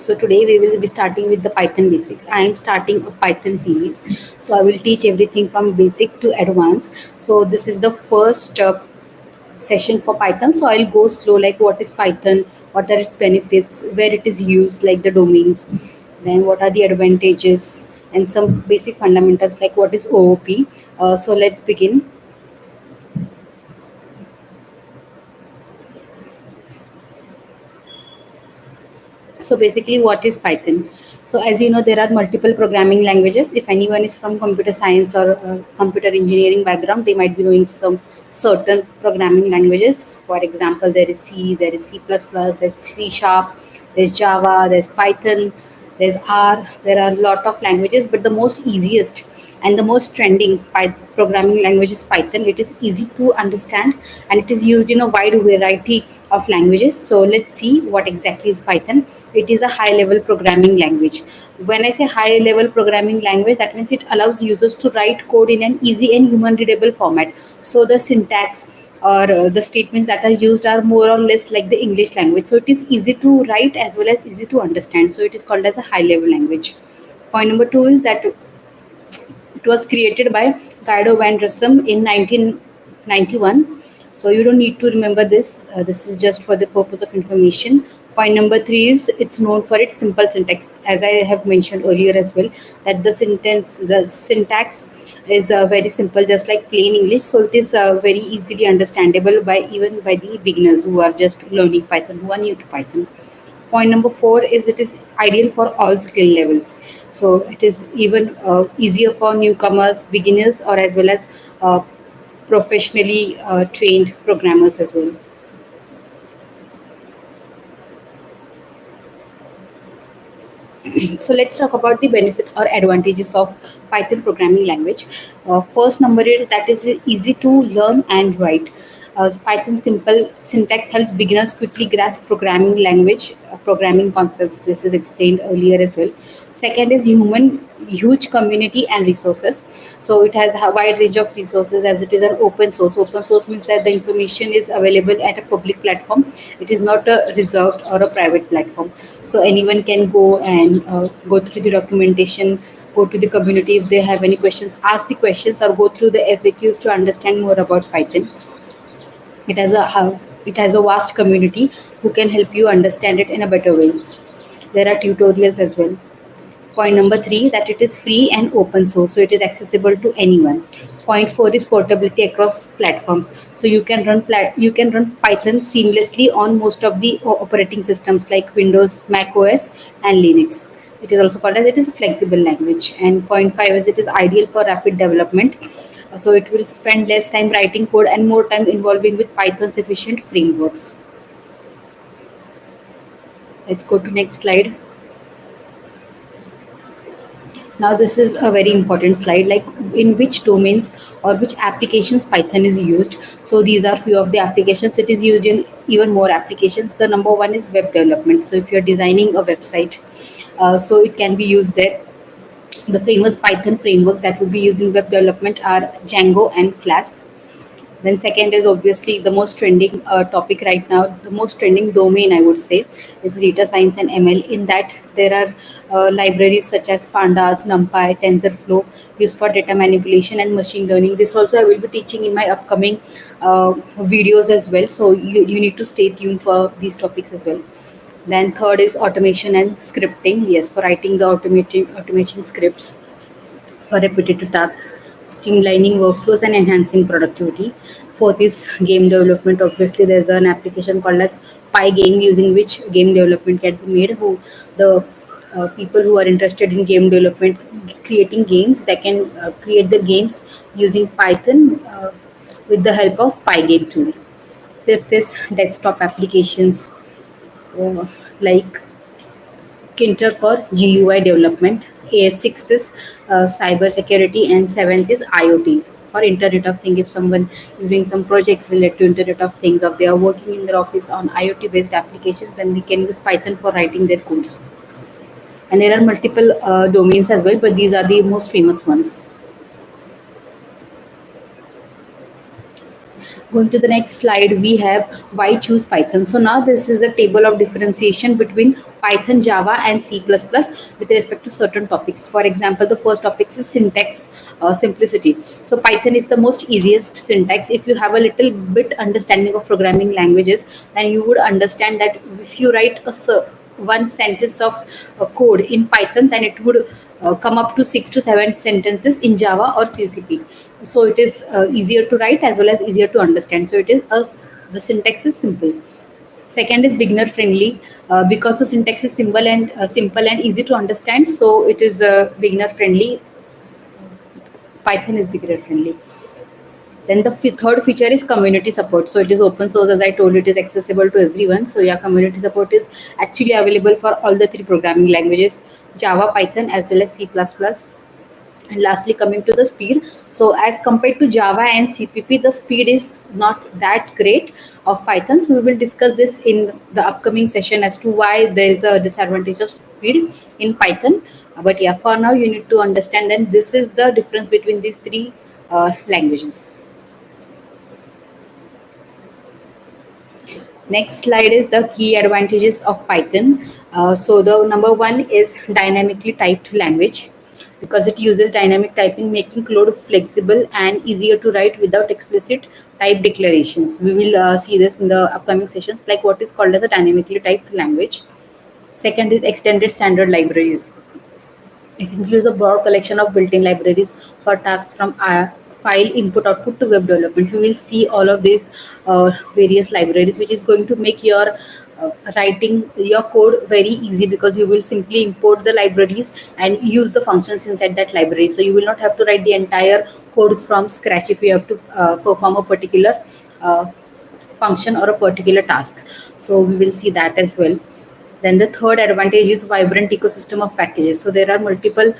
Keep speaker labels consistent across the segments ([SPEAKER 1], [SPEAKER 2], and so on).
[SPEAKER 1] So today we will be starting with the Python basics. I am starting a Python series. So I will teach everything from basic to advanced. So this is the first session for Python. So I'll go slow, like what is Python, what are its benefits, where it is used, like the domains, then what are the advantages, and some basic fundamentals like what is OOP. So let's begin. So basically, what is Python? So as you know, there are multiple programming languages. If anyone is from computer science or computer engineering background, they might be knowing some certain programming languages. For example, there is C, there is C++, there's C Sharp, there's Java, there's Python, there's R. There are a lot of languages, but the most easiest and the most trending programming language is Python. It is easy to understand and it is used in a wide variety of languages. So let's see what exactly is Python. It is a high level programming language. When I say high level programming language, that means it allows users to write code in an easy and human readable format. So the syntax or the statements that are used are more or less like the English language. So it is easy to write as well as easy to understand. So it is called as a high level language. Point number two is that it was created by Guido van Rossum in 1991. So you don't need to remember this. This is just for the purpose of information. Point number three is it's known for its simple syntax, as I have mentioned earlier as well, that the syntax is very simple, just like plain English. So it is very easily understandable by even by the beginners who are just learning Python, who are new to Python. Point number four is it is ideal for all skill levels. So it is even easier for newcomers, beginners, or as well as professionally trained programmers as well. So let's talk about the benefits or advantages of Python programming language. First number is that is easy to learn and write. Python simple syntax helps beginners quickly grasp programming language, programming concepts. This is explained earlier as well. Second is huge community and resources. So it has a wide range of resources as it is an open source. Open source means that the information is available at a public platform. It is not a reserved or a private platform. So anyone can go and go through the documentation, go to the community if they have any questions, ask the questions or go through the FAQs to understand more about Python. It has a vast community who can help you understand it in a better way. There are tutorials as well. Point number three, that it is free and open source, so it is accessible to anyone. Point four is portability across platforms. So you can run Python seamlessly on most of the operating systems like Windows, Mac OS, and Linux. It is also called as it is a flexible language. And point five is it is ideal for rapid development. So it will spend less time writing code and more time involving with Python's efficient frameworks. Let's go to next slide. Now this is a very important slide, like in which domains or which applications Python is used. So these are few of the applications. It is used in even more applications. The number one is web development. So if you're designing a website, so it can be used there. The famous Python frameworks that would be used in web development are Django and Flask. Then second is obviously the most trending topic right now, the most trending domain I would say, it's data science and ML. In that there are libraries such as Pandas, NumPy, TensorFlow used for data manipulation and machine learning. This also I will be teaching in my upcoming videos as well. So you need to stay tuned for these topics as well. Then third is automation and scripting. Yes, for writing the automation scripts for repetitive tasks, streamlining workflows and enhancing productivity. Fourth is game development. Obviously, there's an application called as Pygame using which game development can be made. Who the people who are interested in game development, creating games, they can create the games using Python with the help of Pygame tool. Fifth is desktop applications like Kinter for GUI development. Sixth is cyber security, and seventh is IoTs for Internet of Things. If someone is doing some projects related to Internet of Things, or they are working in their office on IoT based applications, then they can use Python for writing their codes. And there are multiple domains as well, but these are the most famous ones. Going to the next slide, we have why choose Python. So now this is a table of differentiation between Python, Java, and C++ with respect to certain topics. For example, the first topic is syntax simplicity. So Python is the most easiest syntax. If you have a little bit understanding of programming languages, then you would understand that if you write one sentence of code in Python, then it would come up to 6 to 7 sentences in Java or CCP. So it is easier to write as well as easier to understand. So it is the syntax is simple. Second is beginner friendly, because the syntax is simple and easy to understand. So it is beginner friendly. Python is beginner friendly. Then the third feature is community support. So it is open source, as I told you, it is accessible to everyone. So yeah, community support is actually available for all the three programming languages, Java, Python, as well as C++. And lastly, coming to the speed. So as compared to Java and CPP, the speed is not that great of Python. So we will discuss this in the upcoming session as to why there is a disadvantage of speed in Python. But yeah, for now, you need to understand that this is the difference between these three languages. Next slide is the key advantages of Python. So the number one is dynamically typed language, because it uses dynamic typing, making code flexible and easier to write without explicit type declarations. We will see this in the upcoming sessions, like what is called as a dynamically typed language. Second is extended standard libraries. It includes a broad collection of built-in libraries for tasks from file input output to web development. We will see all of these various libraries, which is going to make your writing your code very easy, because you will simply import the libraries and use the functions inside that library. So you will not have to write the entire code from scratch if you have to perform a particular function or a particular task. So we will see that as well. Then the third advantage is vibrant ecosystem of packages. So there are multiple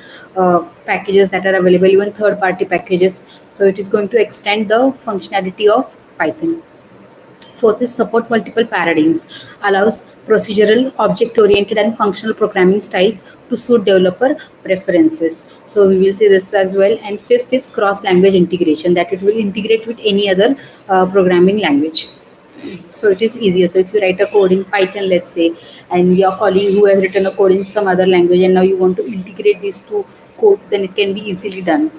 [SPEAKER 1] packages that are available, even third-party packages. So it is going to extend the functionality of Python. Fourth is support multiple paradigms, allows procedural, object-oriented, and functional programming styles to suit developer preferences. So we will see this as well. And fifth is cross-language integration, that it will integrate with any other programming language. So it is easier. So if you write a code in Python, let's say, and your colleague who has written a code in some other language, and now you want to integrate these two codes, then it can be easily done.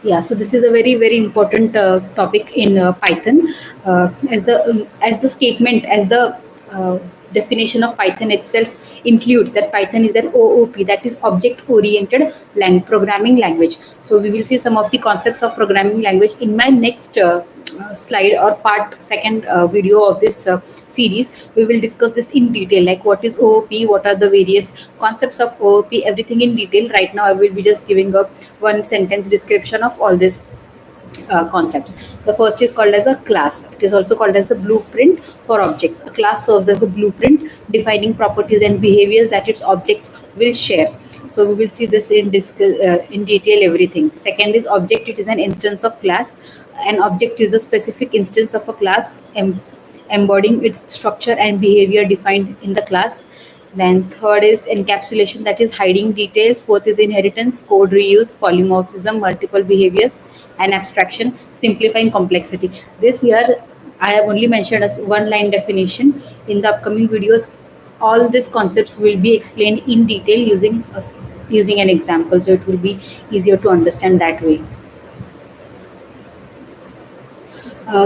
[SPEAKER 1] Yeah, so this is a very important topic in Python, as the statement, as the definition of Python itself includes that Python is an OOP, that is object oriented programming language. So we will see some of the concepts of programming language in my next slide, or part second video of this series. We will discuss this in detail, like what is OOP, what are the various concepts of OOP, everything in detail. Right now I will be just giving a one sentence description of all this concepts. The first is called as a class. It is also called as the blueprint for objects. A class serves as a blueprint, defining properties and behaviors that its objects will share. So we will see this in detail, everything. Second is object. It is an instance of class. An object is a specific instance of a class, embodying its structure and behavior defined in the class. Then third is encapsulation, that is hiding details. Fourth is inheritance, code reuse, polymorphism, multiple behaviors, and abstraction, simplifying complexity. This year I have only mentioned as one line definition. In the upcoming videos, all these concepts will be explained in detail using an example, so it will be easier to understand that way.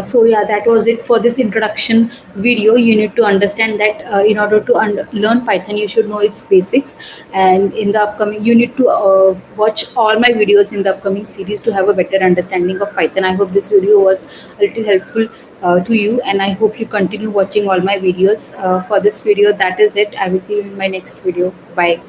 [SPEAKER 1] So yeah, that was it for this introduction video. You need to understand that in order to learn Python, you should know its basics. And in the upcoming, you need to watch all my videos in the upcoming series to have a better understanding of Python. I hope this video was a little helpful to you, and I hope you continue watching all my videos. For this video, that is it. I will see you in my next video. Bye.